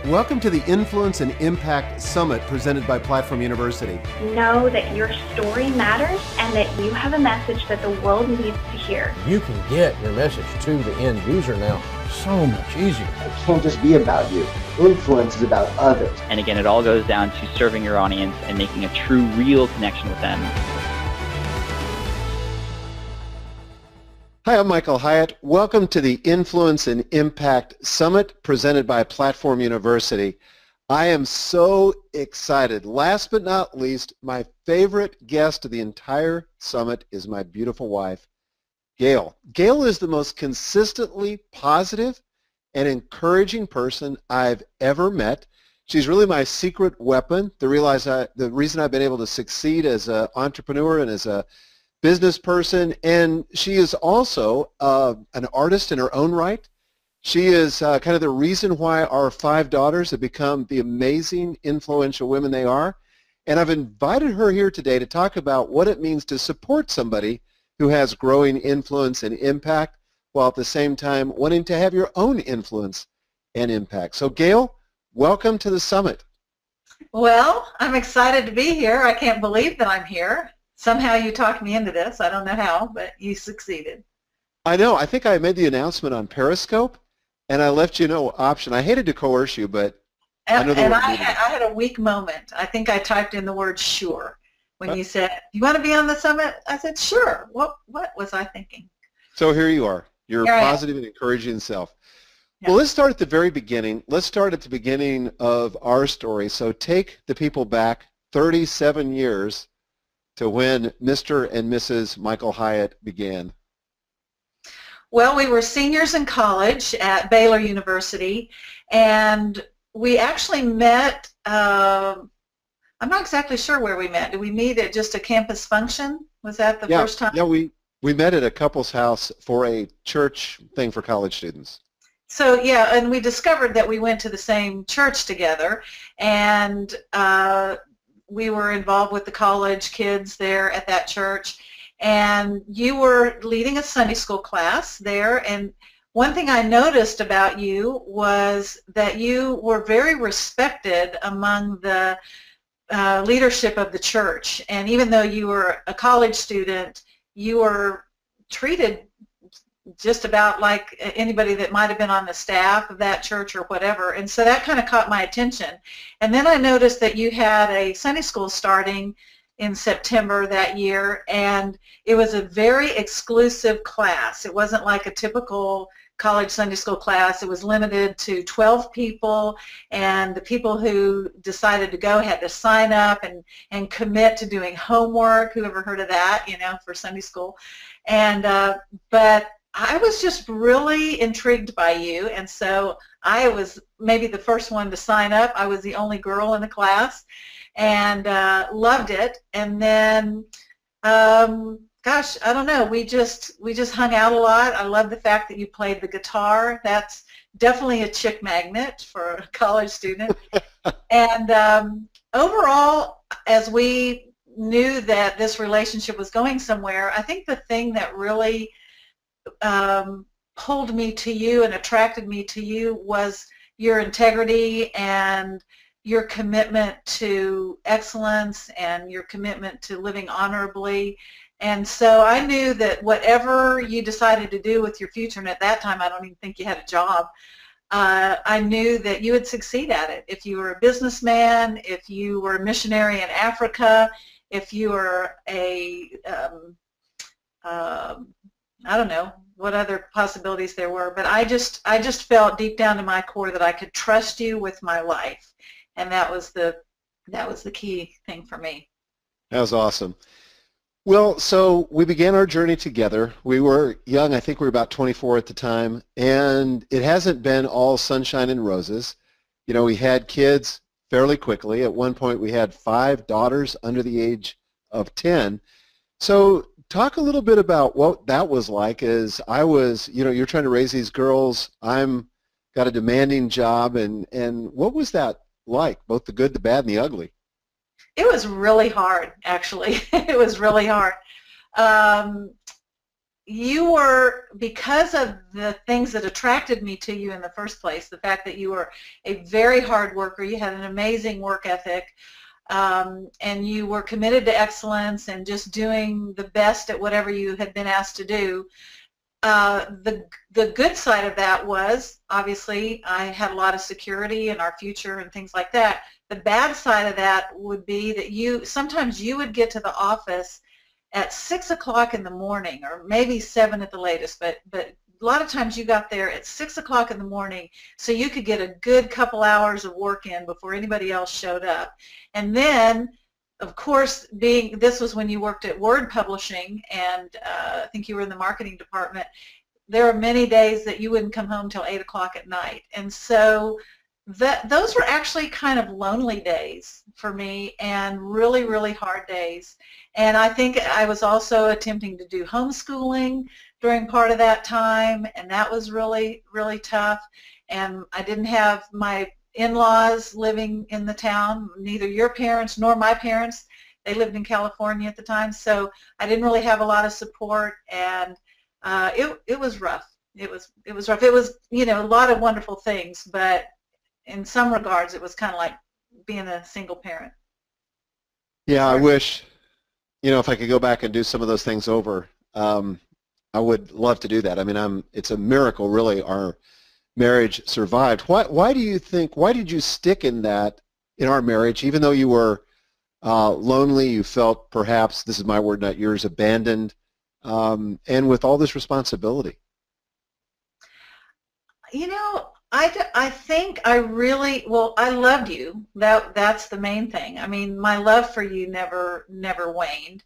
Welcome to the Influence and Impact Summit presented by Platform University. Know that your story matters and that you have a message that the world needs to hear. You can get your message to the end user now so much easier. It can't just be about you. Influence is about others. And again, it all goes down to serving your audience and making a true, real connection with them. Hi, I'm Michael Hyatt. Welcome to the Influence and Impact Summit presented by Platform University. I am so excited. Last but not least, my favorite guest of the entire summit is my beautiful wife, Gail. Gail is the most consistently positive and encouraging person I've ever met. She's really my secret weapon. The reason I've been able to succeed as an entrepreneur and as a business person, and she is also an artist in her own right. She is kind of the reason why our 5 daughters have become the amazing, influential women they are. And I've invited her here today to talk about what it means to support somebody who has growing influence and impact while at the same time wanting to have your own influence and impact. So Gail, welcome to the summit. Well, I'm excited to be here. I can't believe that I'm here. Somehow you talked me into this. I don't know how, but you succeeded. I know. I think I made the announcement on Periscope, and I left you no option. I hated to coerce you, but I know I had a weak moment. I think I typed in the word sure. When you said, you want to be on the summit? I said, sure. What was I thinking? So here you are. Your positive and encouraging self. Yeah. Well, let's start at the very beginning. Let's start at the beginning of our story. So take the people back 37 years to when Mr. and Mrs. Michael Hyatt began. Well, we were seniors in college at Baylor University, and we actually met, I'm not exactly sure where we met. Did we meet at just a campus function? Was that the first time? Yeah, we met at a couple's house for a church thing for college students. So, yeah, and we discovered that we went to the same church together, and we were involved with the college kids there at that church, and you were leading a Sunday school class there, and one thing I noticed about you was that you were very respected among the leadership of the church, and even though you were a college student, you were treated just about like anybody that might have been on the staff of that church or whatever, and so that kind of caught my attention. And then I noticed that you had a Sunday school starting in September that year, and it was a very exclusive class. It wasn't like a typical college Sunday school class. It was limited to 12 people, and the people who decided to go had to sign up and commit to doing homework. Who ever heard of that, for Sunday school? And but I was just really intrigued by you, and so I was maybe the first one to sign up. I was the only girl in the class, and loved it. And then, gosh, I don't know. We just hung out a lot. I love the fact that you played the guitar. That's definitely a chick magnet for a college student. And overall, as we knew that this relationship was going somewhere, I think the thing that really pulled me to you and attracted me to you was your integrity and your commitment to excellence and your commitment to living honorably. And so I knew that whatever you decided to do with your future, and at that time I don't even think you had a job, I knew that you would succeed at it. If you were a businessman, if you were a missionary in Africa, if you were a I don't know what other possibilities there were, but I just felt deep down in my core that I could trust you with my life, and that was the key thing for me. That was awesome. Well, so we began our journey together. We were young. I think we were about 24 at the time, and it hasn't been all sunshine and roses. We had kids fairly quickly. At one point, we had 5 daughters under the age of 10. So talk a little bit about what that was like. As I was, you're trying to raise these girls. I'm got a demanding job, and what was that like? Both the good, the bad, and the ugly. It was really hard, actually. It was really hard. you were, because of the things that attracted me to you in the first place, the fact that you were a very hard worker, you had an amazing work ethic, and you were committed to excellence and just doing the best at whatever you had been asked to do. The good side of that was, obviously, I had a lot of security in our future and things like that. The bad side of that would be that sometimes you would get to the office at 6 o'clock in the morning, or maybe 7 at the latest, but a lot of times you got there at 6 o'clock in the morning so you could get a good couple hours of work in before anybody else showed up. And then, of course, this was when you worked at Word Publishing, and I think you were in the marketing department, there are many days that you wouldn't come home till 8 o'clock at night. And so those were actually kind of lonely days for me, and really, really hard days. And I think I was also attempting to do homeschooling during part of that time, and that was really, really tough. And I didn't have my in-laws living in the town, neither your parents nor my parents. They lived in California at the time, so I didn't really have a lot of support, and it was rough. It was rough. It was, a lot of wonderful things, but in some regards it was kind of like being a single parent. Yeah, I wish, if I could go back and do some of those things over, I would love to do that. I mean, it's a miracle, really, our marriage survived. Why do you think, why did you stick in that in our marriage, even though you were lonely, you felt perhaps, this is my word, not yours, abandoned, and with all this responsibility? I think I loved you. That's the main thing. I mean, my love for you never waned.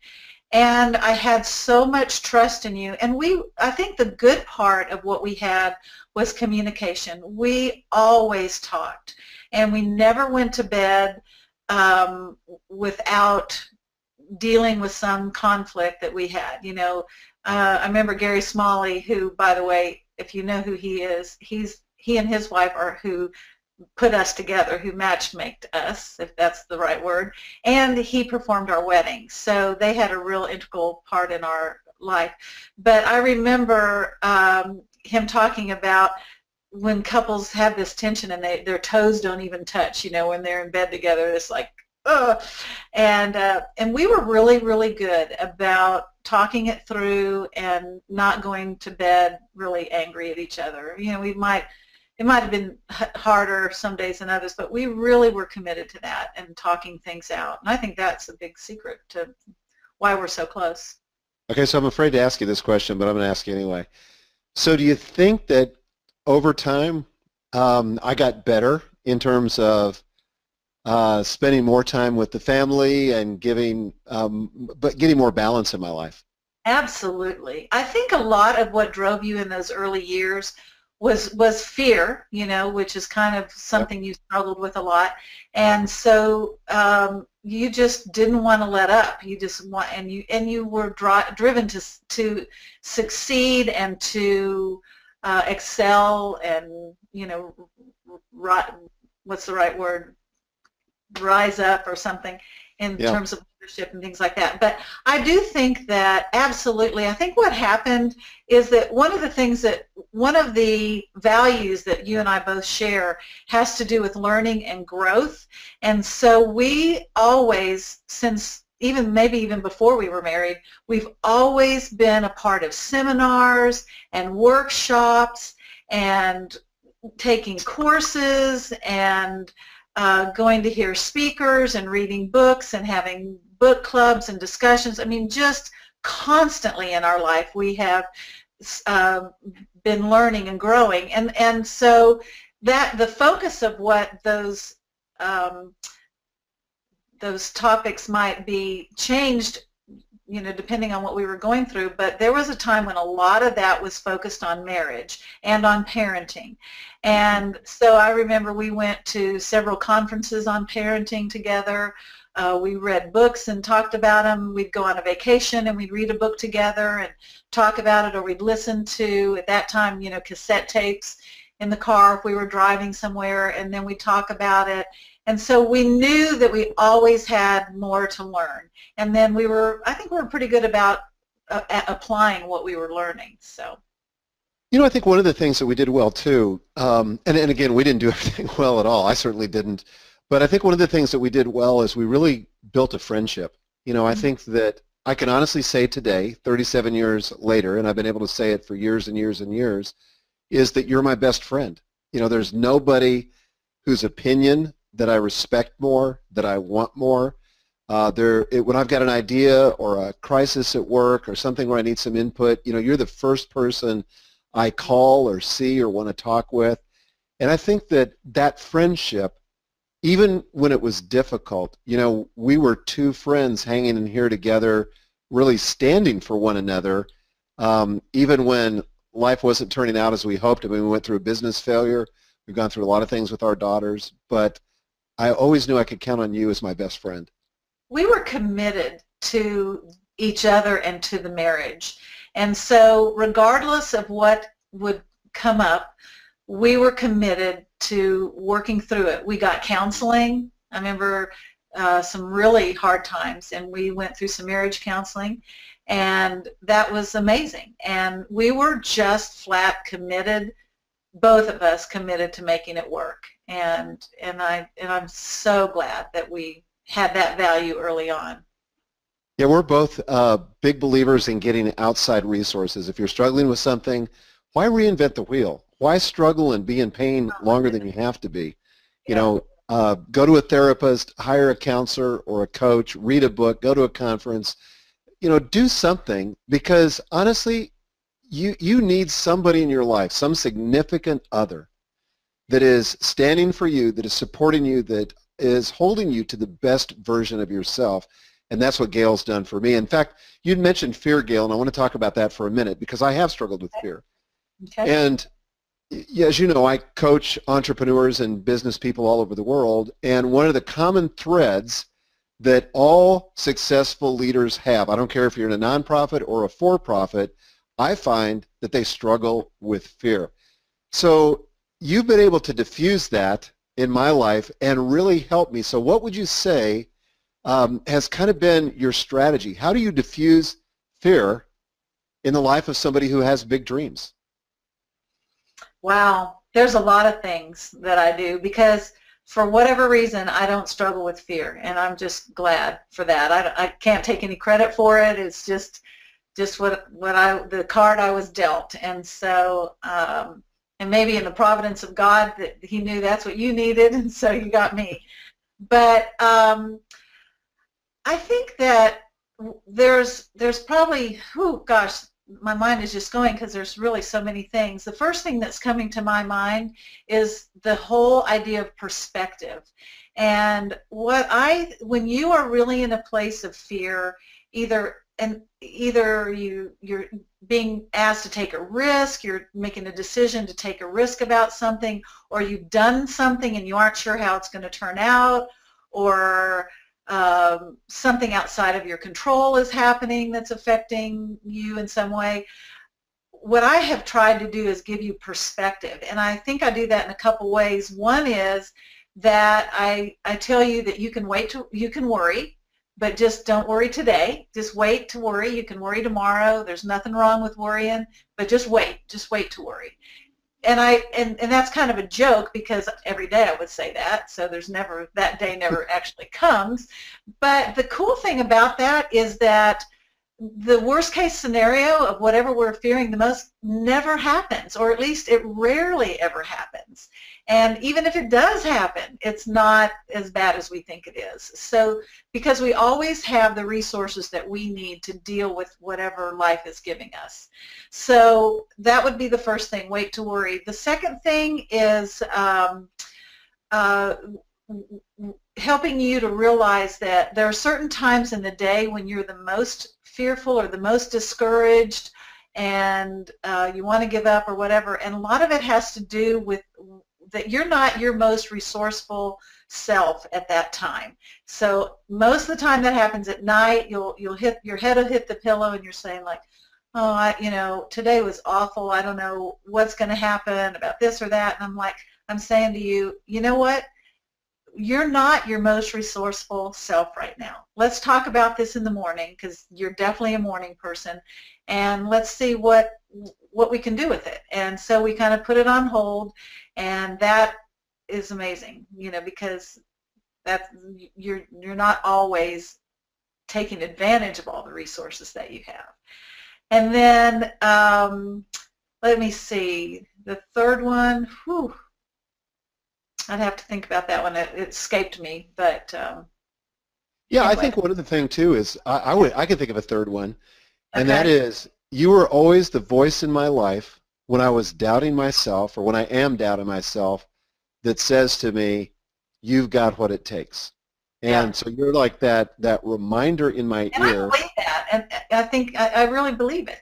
And I had so much trust in you. And I think the good part of what we had was communication. We always talked. And we never went to bed without dealing with some conflict that we had. I remember Gary Smalley, who, by the way, if you know who he is, he and his wife are who put us together, who matchmaked us, if that's the right word, and he performed our wedding. So they had a real integral part in our life. But I remember him talking about when couples have this tension and their toes don't even touch, when they're in bed together, it's like, ugh. And we were really, really good about talking it through and not going to bed really angry at each other. It might have been harder some days than others, but we really were committed to that and talking things out. And I think that's a big secret to why we're so close. Okay, so I'm afraid to ask you this question, but I'm going to ask you anyway. So do you think that over time I got better in terms of spending more time with the family and but getting more balance in my life? Absolutely. I think a lot of what drove you in those early years was fear, which is kind of something you struggled with a lot, and so you just didn't want to let up. You just and you were driven to succeed and to excel, and what's the right word? Rise up or something in terms of leadership and things like that. But I do think that absolutely, I think what happened is that one of the values that you and I both share has to do with learning and growth. And so we always, since maybe even before we were married, we've always been a part of seminars and workshops and taking courses and going to hear speakers and reading books and having book clubs and discussions. I mean, just constantly in our life we have been learning and growing. And so that the focus of what those topics might be changed, depending on what we were going through, but there was a time when a lot of that was focused on marriage and on parenting. And so I remember we went to several conferences on parenting together. We read books and talked about them. We'd go on a vacation and we'd read a book together and talk about it, or we'd listen to, at that time, cassette tapes in the car if we were driving somewhere, and then we'd talk about it. And so we knew that we always had more to learn. And then I think we were pretty good about applying what we were learning. So. I think one of the things that we did well too, and again, we didn't do everything well at all. I certainly didn't. But I think one of the things that we did well is we really built a friendship. I think that I can honestly say today, 37 years later, and I've been able to say it for years and years and years, is that you're my best friend. There's nobody whose opinion that I respect more, that I want more. When I've got an idea or a crisis at work or something where I need some input, you're the first person I call or see or want to talk with. And I think that friendship, even when it was difficult, we were two friends hanging in here together, really standing for one another, even when life wasn't turning out as we hoped. I mean, we went through a business failure. We've gone through a lot of things with our daughters, but I always knew I could count on you as my best friend. We were committed to each other and to the marriage. And so regardless of what would come up, we were committed to working through it. We got counseling. I remember some really hard times, and we went through some marriage counseling, and that was amazing. And we were just flat committed, both of us committed to making it work. And I'm so glad that we had that value early on. Yeah, we're both big believers in getting outside resources. If you're struggling with something, why reinvent the wheel? Why struggle and be in pain longer than you have to be? Go to a therapist, hire a counselor or a coach, read a book, go to a conference, do something, because honestly, you need somebody in your life, some significant other that is standing for you, that is supporting you, that is holding you to the best version of yourself. And that's what Gail's done for me. In fact, you'd mentioned fear, Gail, and I want to talk about that for a minute because I have struggled with fear. Okay. And as you know, I coach entrepreneurs and business people all over the world, and one of the common threads that all successful leaders have, I don't care if you're in a nonprofit or a for-profit, I find that they struggle with fear. So you've been able to diffuse that in my life and really help me. So what would you say has kind of been your strategy? How do you diffuse fear in the life of somebody who has big dreams? Wow, there's a lot of things that I do because for whatever reason I don't struggle with fear, and I'm just glad for that. I can't take any credit for it. It's just the card I was dealt, and so and maybe in the providence of God that He knew that's what you needed, and so you got me. But I think that there's probably, oh gosh, my mind is just going because there's really so many things. The first thing that's coming to my mind is the whole idea of perspective. And when you are really in a place of fear, either you're being asked to take a risk, you're making a decision to take a risk about something, or you've done something and you aren't sure how it's going to turn out, or something outside of your control is happening that's affecting you in some way. What I have tried to do is give you perspective, and I think I do that in a couple ways. One is that I tell you that you can worry, but just don't worry today. Just wait to worry. You can worry tomorrow. There's nothing wrong with worrying, but just wait to worry. And that's kind of a joke because every day I would say that, so that day never actually comes. But the cool thing about that is that the worst case scenario of whatever we're fearing the most never happens, or at least it rarely ever happens. And even if it does happen, it's not as bad as we think it is. So because we always have the resources that we need to deal with whatever life is giving us. So that would be the first thing, wait to worry. The second thing is helping you to realize that there are certain times in the day when you're the most fearful or the most discouraged and you want to give up or whatever. And a lot of it has to do with that you're not your most resourceful self at that time. So most of the time that happens at night. Your head will hit the pillow and you're saying like, oh, today was awful. I don't know what's going to happen about this or that. And I'm saying to you, you know what? you're not your most resourceful self right now. Let's talk about this in the morning, because you're definitely a morning person, and let's see what we can do with it. And so we kind of put it on hold, and that is amazing, you know, because you're not always taking advantage of all the resources that you have. And then let me see, the third one, whew, I'd have to think about that one. It escaped me, but yeah, anyway. I think one of the thing too is I can think of a third one, and Okay. that is you were always the voice in my life when I was doubting myself, or when I am doubting myself, that says to me, "You've got what it takes." And Yeah. so you're like that reminder in my And I ear. believe that, and I think I really believe it.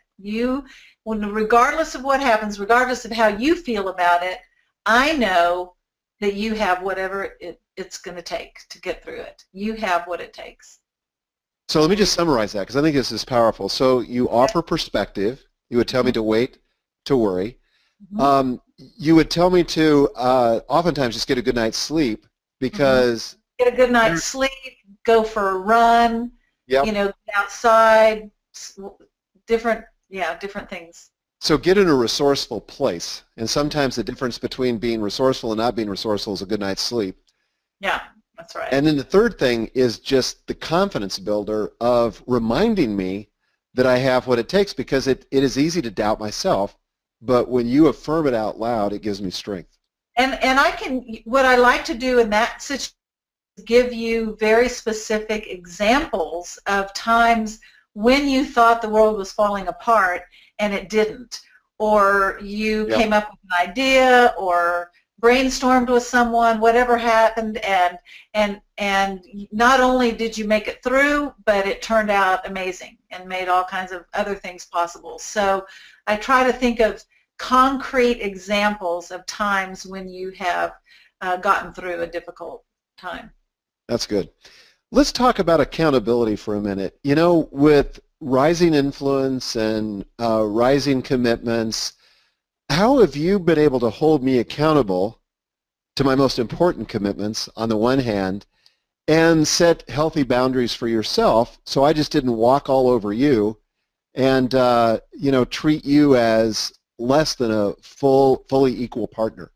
Regardless of what happens, regardless of how you feel about it, I know that you have whatever it's going to take to get through it. You have what it takes. So let me just summarize that, because I think this is powerful. So you offer perspective. You would tell me to wait, to worry. Mhm. You would tell me to oftentimes just get a good night's sleep, because Get a good night's sleep, go for a run, Yep. you know, get outside, different things. So get in a resourceful place. And sometimes the difference between being resourceful and not being resourceful is a good night's sleep. Yeah, that's right. And then the third thing is just the confidence builder of reminding me that I have what it takes, because it is easy to doubt myself, but when you affirm it out loud, it gives me strength. And what I like to do in that situation is give you very specific examples of times when you thought the world was falling apart and it didn't, or you came up with an idea or brainstormed with someone, whatever happened, and not only did you make it through, but it turned out amazing and made all kinds of other things possible. So I try to think of concrete examples of times when you have gotten through a difficult time. That's good. Let's talk about accountability for a minute. You know, with rising influence and rising commitments, how have you been able to hold me accountable to my most important commitments on the one hand, and set healthy boundaries for yourself, so I just didn't walk all over you and you know, treat you as less than a fully equal partner?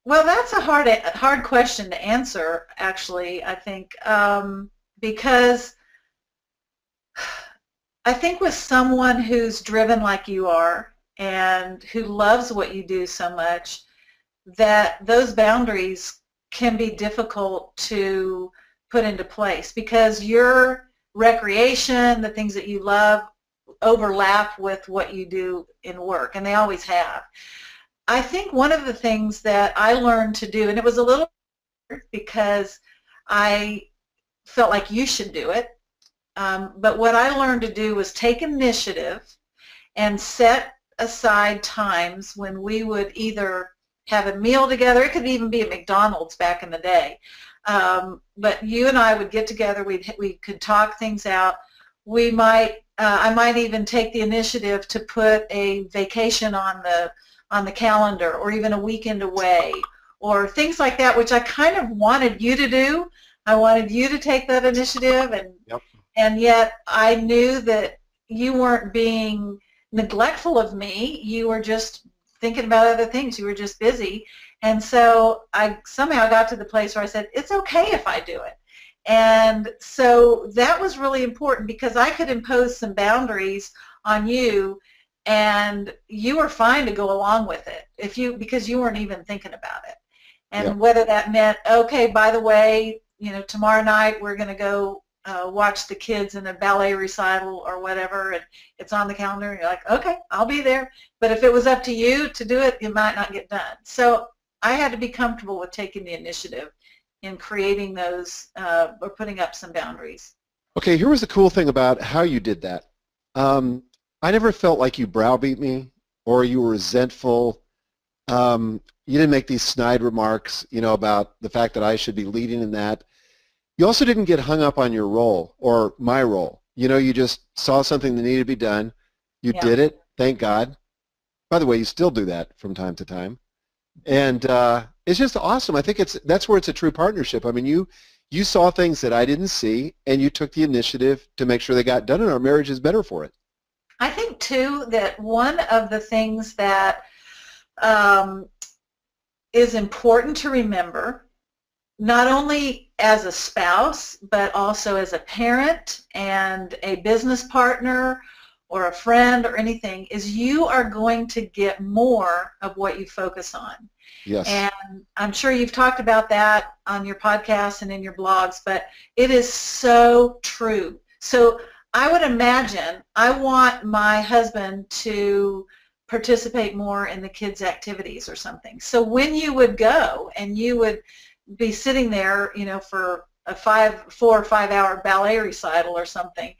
Well, that's a hard question to answer, actually, I think, because I think with someone who's driven like you are and who loves what you do so much, that those boundaries can be difficult to put into place, because your recreation, the things that you love, overlap with what you do in work, and they always have. I think one of the things that I learned to do, and it was a little hard because I felt like you should do it, but what I learned to do was take initiative and set aside times when we would either have a meal together. It could even be at McDonald's back in the day. But you and I would get together. We could talk things out. I might even take the initiative to put a vacation on the calendar, or even a weekend away, or things like that, which I kind of wanted you to do. I wanted you to take that initiative, and yet I knew that you weren't being neglectful of me. You were just thinking about other things. You were just busy. And so I somehow got to the place where I said, it's okay if I do it. And so that was really important, because I could impose some boundaries on you, and you were fine to go along with it because you weren't even thinking about it. And whether that meant, okay, by the way, you know, tomorrow night we're going to go watch the kids in a ballet recital or whatever, and it's on the calendar, and you're like, okay, I'll be there. But if it was up to you to do it, it might not get done. So I had to be comfortable with taking the initiative in creating those or putting up some boundaries. Okay, here was the cool thing about how you did that. I never felt like you browbeat me or you were resentful. You didn't make these snide remarks, you know, about the fact that I should be leading in that. You also didn't get hung up on your role or my role. You know, you just saw something that needed to be done. You did it, thank God. By the way, you still do that from time to time. And it's just awesome. I think that's where it's a true partnership. I mean, you saw things that I didn't see, and you took the initiative to make sure they got done, and our marriage is better for it. I think, too, that one of the things that is important to remember, not only as a spouse, but also as a parent and a business partner or a friend or anything, is you are going to get more of what you focus on. Yes. And I'm sure you've talked about that on your podcast and in your blogs, but it is so true. So I would imagine I want my husband to participate more in the kids' activities or something. So when you would go and you would be sitting there, you know, for a 4 or 5 hour ballet recital or something,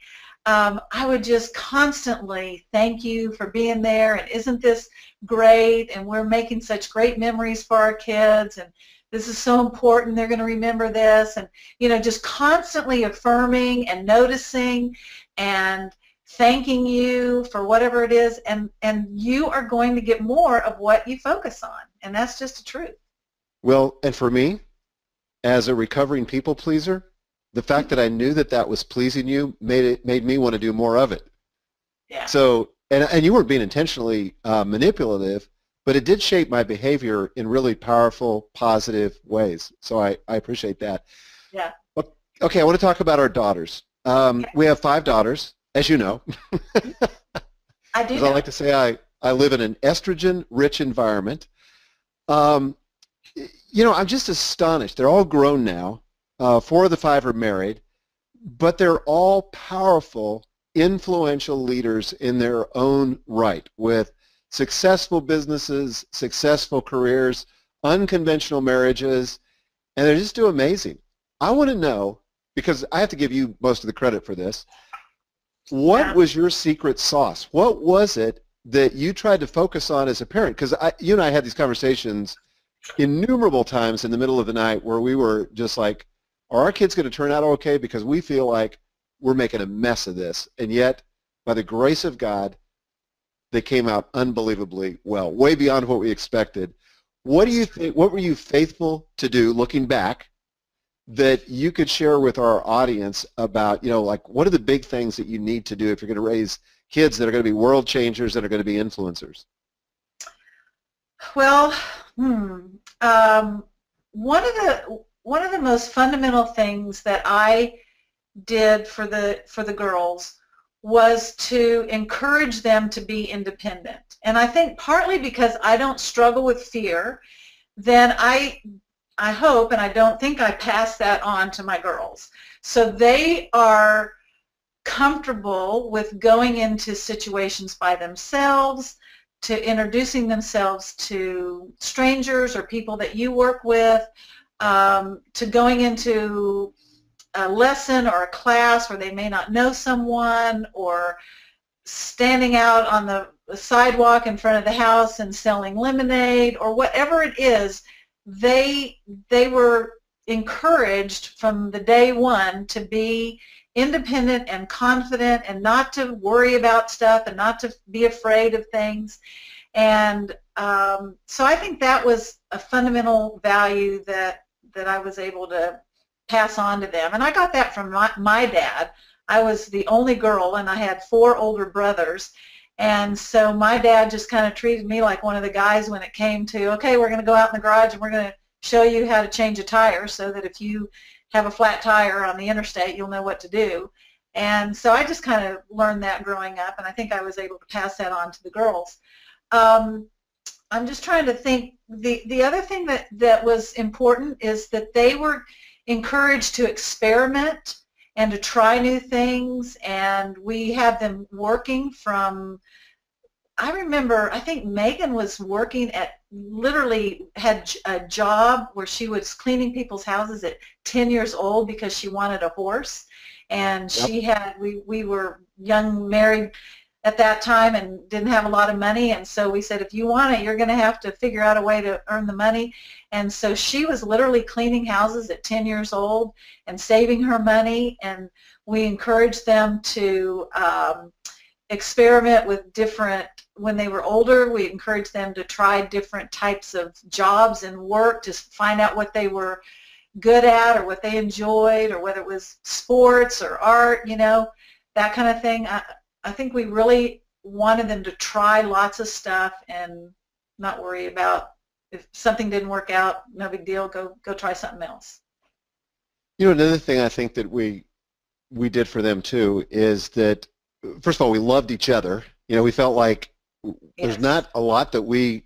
I would just constantly thank you for being there, and isn't this great, and we're making such great memories for our kids, and this is so important, they're going to remember this, and, you know, just constantly affirming and noticing and thanking you for whatever it is, and you are going to get more of what you focus on, and that's just the truth. Well, and for me, as a recovering people pleaser, the fact that I knew that that was pleasing you made me want to do more of it. Yeah. So, and you weren't being intentionally manipulative, but it did shape my behavior in really powerful, positive ways. So I appreciate that. Yeah. Okay, I want to talk about our daughters. We have 5 daughters, as you know. I do. As I like to say, I live in an estrogen-rich environment. You know, I'm just astonished. They're all grown now. 4 of the 5 are married, but they're all powerful, influential leaders in their own right, with successful businesses, successful careers, unconventional marriages, and they just do amazing. I want to know, because I have to give you most of the credit for this, what was your secret sauce? What was it that you tried to focus on as a parent? Because you and I had these conversations innumerable times in the middle of the night where we were just like, are our kids going to turn out okay? Because we feel like we're making a mess of this. And yet, by the grace of God, they came out unbelievably well, way beyond what we expected. What do you think, what were you faithful to do, looking back, that you could share with our audience about, you know, like, what are the big things that you need to do if you're going to raise kids that are going to be world changers, that are going to be influencers? Well, one of the most fundamental things that I did for the girls was to encourage them to be independent. And I think partly because I don't struggle with fear, then I hope, and I don't think I pass that on to my girls. So they are comfortable with going into situations by themselves, to introducing themselves to strangers or people that you work with, to going into a lesson or a class where they may not know someone, or standing out on the sidewalk in front of the house and selling lemonade, or whatever it is. They were encouraged from the day one to be independent and confident, and not to worry about stuff, and not to be afraid of things. And so I think that was a fundamental value that I was able to pass on to them. And I got that from my dad. I was the only girl, and I had 4 older brothers. And so my dad just kind of treated me like one of the guys when it came to, okay, we're going to go out in the garage and we're going to show you how to change a tire, so that if you have a flat tire on the interstate, you'll know what to do. And so I just kind of learned that growing up, and I think I was able to pass that on to the girls. I'm just trying to think. The other thing that was important is that they were encouraged to experiment and to try new things, and we had them working from, I remember, I think Megan was working at, literally had a job where she was cleaning people's houses at 10 years old because she wanted a horse. And she had, we were young, married at that time, and didn't have a lot of money, and so we said, if you want it, you're going to have to figure out a way to earn the money. And so she was literally cleaning houses at 10 years old and saving her money, and we encouraged them to experiment with different, when they were older, we encouraged them to try different types of jobs and work to find out what they were good at or what they enjoyed, or whether it was sports or art, that kind of thing. I think we really wanted them to try lots of stuff and not worry about if something didn't work out, no big deal, go try something else. Another thing I think that we did for them too is that, first of all, we loved each other. We felt like there's not a lot that we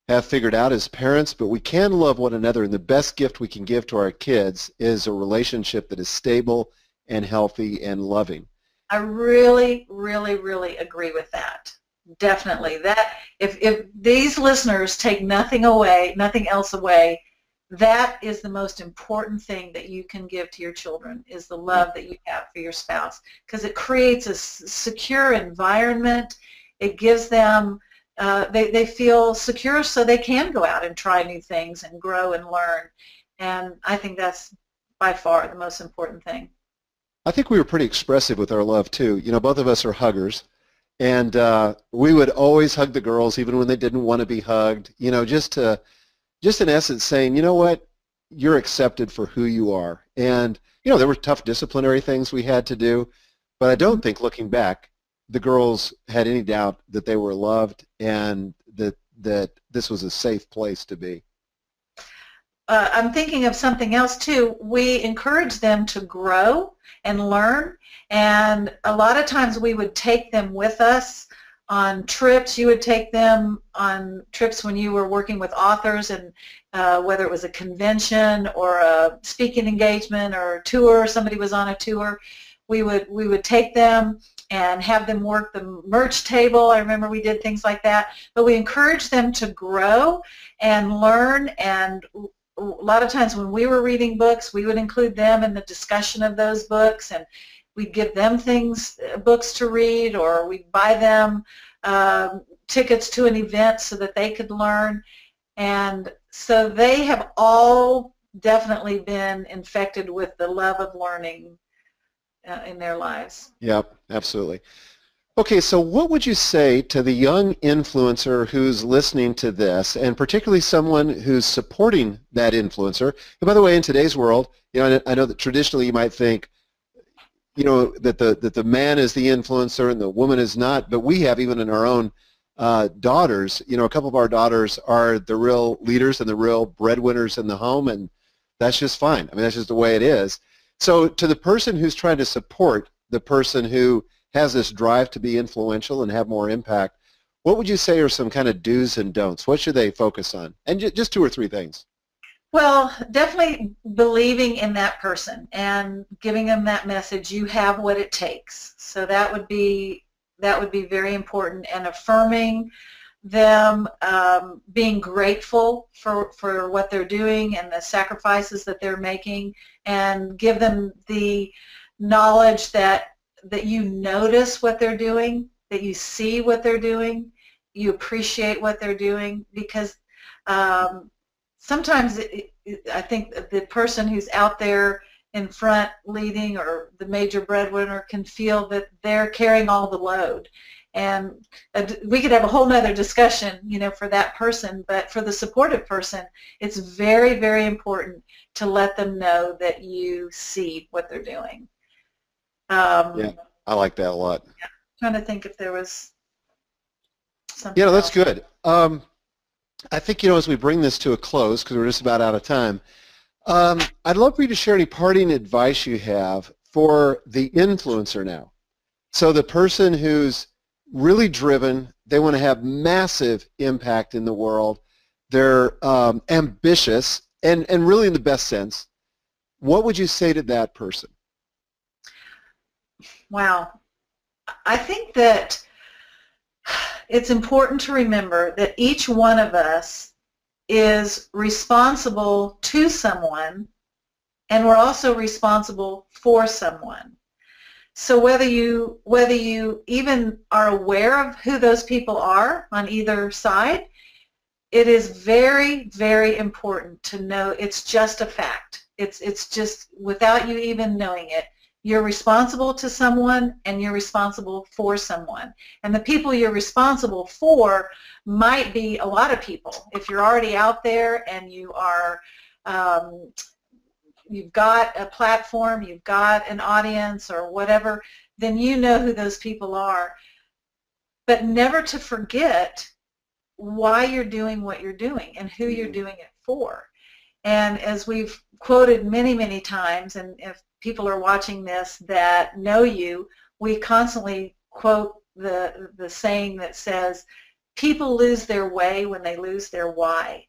have figured out as parents, but we can love one another, and the best gift we can give to our kids is a relationship that is stable and healthy and loving. I really, really, really agree with that. Definitely. That if these listeners take nothing else away, that is the most important thing that you can give to your children, is the love that you have for your spouse, because it creates a secure environment. It gives them, they feel secure so they can go out and try new things and grow and learn. And I think that's by far the most important thing. I think we were pretty expressive with our love too. Both of us are huggers, and we would always hug the girls even when they didn't want to be hugged, just in essence saying, you know what, you're accepted for who you are. And, there were tough disciplinary things we had to do, but I don't think, looking back, the girls had any doubt that they were loved and that this was a safe place to be. I'm thinking of something else too. We encourage them to grow and learn, and a lot of times we would take them with us on trips. You would take them on trips when you were working with authors, and whether it was a convention or a speaking engagement or a tour, somebody was on a tour, we would take them and have them work the merch table. I remember we did things like that, but we encouraged them to grow and learn. And a lot of times when we were reading books, we would include them in the discussion of those books, and we'd give them books to read, or we'd buy them tickets to an event so that they could learn. And so they have all definitely been infected with the love of learning in their lives. Yep, absolutely. Okay, so what would you say to the young influencer who's listening to this, and particularly someone who's supporting that influencer? And by the way, in today's world, I know that traditionally you might think, that the man is the influencer and the woman is not, but we have, even in our own daughters, a couple of our daughters are the real leaders and the real breadwinners in the home, and that's just fine. I mean, that's just the way it is. So to the person who's trying to support the person who has this drive to be influential and have more impact, what would you say are some kind of do's and don'ts? What should they focus on? And just 2 or 3 things. Well, definitely believing in that person and giving them that message, you have what it takes. So that would be very important, and affirming them, being grateful for what they're doing and the sacrifices that they're making, and give them the knowledge that you notice what they're doing, that you see what they're doing, you appreciate what they're doing, because sometimes I think the person who's out there in front leading, or the major breadwinner, can feel that they're carrying all the load. And we could have a whole nother discussion, for that person, but for the supportive person, it's very, very important to let them know that you see what they're doing. Yeah, I like that a lot. Yeah, I'm trying to think if there was something Yeah, that's else. good. I think, as we bring this to a close, because we're just about out of time, I'd love for you to share any parting advice you have for the influencer now. So the person who's really driven, they want to have massive impact in the world, they're ambitious, and really in the best sense. What would you say to that person? Wow. I think that it's important to remember that each one of us is responsible to someone, and we're also responsible for someone. So whether you even are aware of who those people are on either side, it is very, very important to know it's just a fact. It's just, without you even knowing it, You're responsible to someone, and you're responsible for someone. And the people you're responsible for might be a lot of people. If you're already out there and you are, you've got a platform, you've got an audience or whatever, then you know who those people are. But never to forget why you're doing what you're doing and who you're doing it for. And as we've quoted many, many times, and if people are watching this that know you, we constantly quote the saying that says, people lose their way when they lose their why.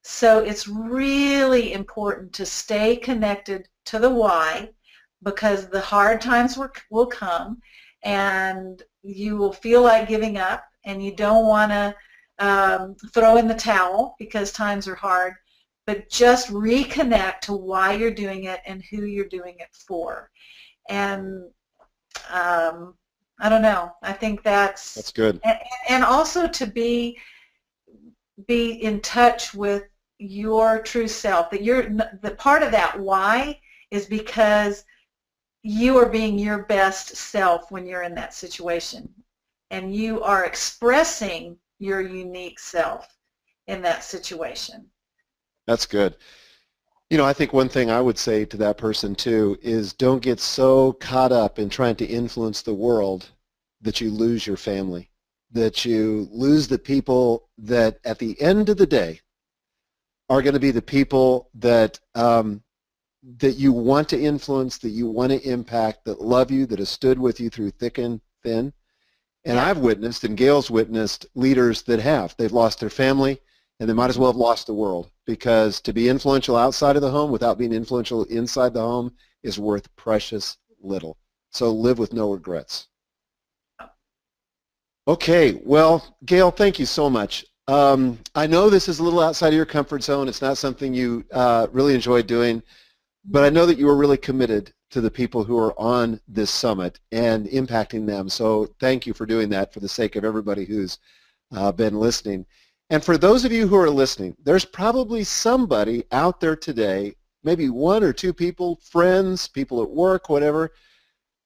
So it's really important to stay connected to the why, because the hard times will come and you will feel like giving up, and you don't want to throw in the towel because times are hard. But just reconnect to why you're doing it and who you're doing it for. And I don't know. I think that's good. And also to be in touch with your true self. That the part of that why is because you are being your best self when you're in that situation, and you are expressing your unique self in that situation. That's good. You know, I think one thing I would say to that person too is don't get so caught up in trying to influence the world that you lose your family, that you lose the people that at the end of the day are going to be the people that that you want to influence, that you want to impact, that love you, that have stood with you through thick and thin. And I've witnessed, and Gail's witnessed, leaders that have. They've lost their family, and they might as well have lost the world, because to be influential outside of the home without being influential inside the home is worth precious little. So live with no regrets. Okay, well, Gail, thank you so much. I know this is a little outside of your comfort zone. It's not something you really enjoy doing, but I know that you are really committed to the people who are on this summit and impacting them. So thank you for doing that for the sake of everybody who's been listening. And for those of you who are listening, there's probably somebody out there today, maybe one or two people, friends, people at work, whatever,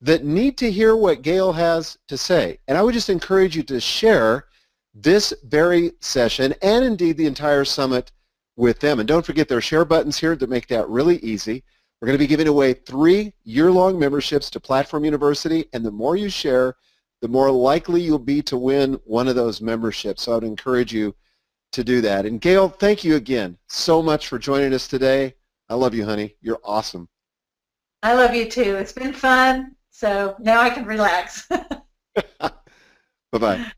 that need to hear what Gail has to say. And I would just encourage you to share this very session and indeed the entire summit with them. And don't forget, there are share buttons here that make that really easy. We're going to be giving away 3 year-long memberships to Platform University, and the more you share, the more likely you'll be to win one of those memberships. So I would encourage you to do that. And Gail, thank you again so much for joining us today. I love you, honey. You're awesome. I love you too. It's been fun, so now I can relax. Bye-bye.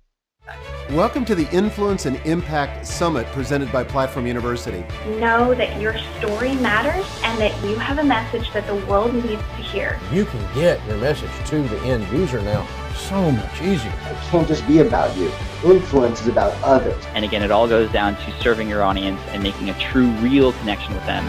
Welcome to the Influence and Impact Summit presented by Platform University. Know that your story matters and that you have a message that the world needs to hear. You can get your message to the end user now so much easier. It can't just be about you. Influence is about others. And again, it all goes down to serving your audience and making a true, real connection with them.